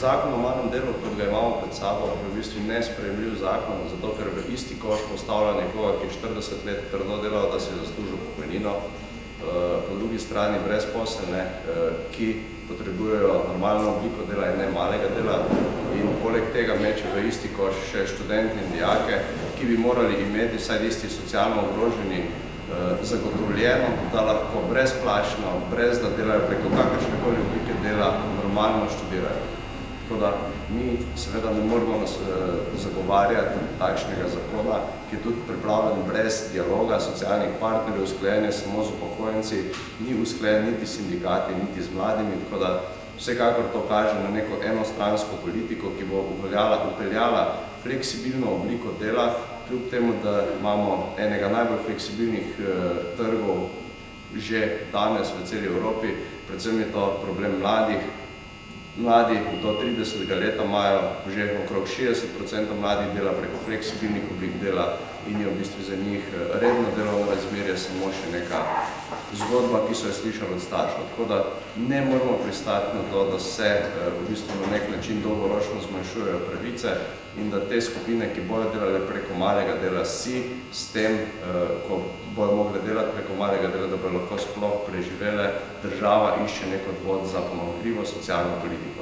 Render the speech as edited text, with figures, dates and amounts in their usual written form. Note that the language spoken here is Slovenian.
zakon o malem delu, kot ga imamo pred sabo, je v bistvu nesprejemljiv zakon, zato ker v isti koš postavlja nekoga, ki je 40 let trdo delal, da si je zaslužil pokojnino, po drugi strani brezposelne, ki potrebujejo normalno obliko dela in ne malega dela, in poleg tega meče v isti koš še študente in dijake, ki bi morali imeti vsaj tisti socialno ogroženi zagotovljeno, da lahko brezplačno, brez da delajo preko kakršnekoli oblike dela, normalno študirajo. Tako da mi seveda ne moramo zagovarjati takšnega zakona, ki je tudi pripravljen brez dialoga socialnih partnerjev, usklajenje samo z upokojenci, ni usklajen niti sindikati, niti z mladimi, tako da vsekakor to kaže na neko enostransko politiko, ki bo upeljala fleksibilno obliko dela, kljub temu, da imamo enega najbolj fleksibilnih trgov že danes v celi Evropi, predvsem je to problem mladih. Mladi do 30. leta imajo že okrog 60% mladih dela preko fleksibilnih oblik dela in je v bistvu za njih redno delovno razmerje samo še neka zgodba, ki so jo slišali od staršev. Tako da ne moramo pristati na to, da se v bistvu na nek način dolgoročno zmanjšujejo pravice in da te skupine, ki bojo delali preko malega dela, si s tem, ko bojo mogli delati preko malega dela, da bojo lahko sploh preživele, država išče nek odvod za pomanjkljivo socialno politiko.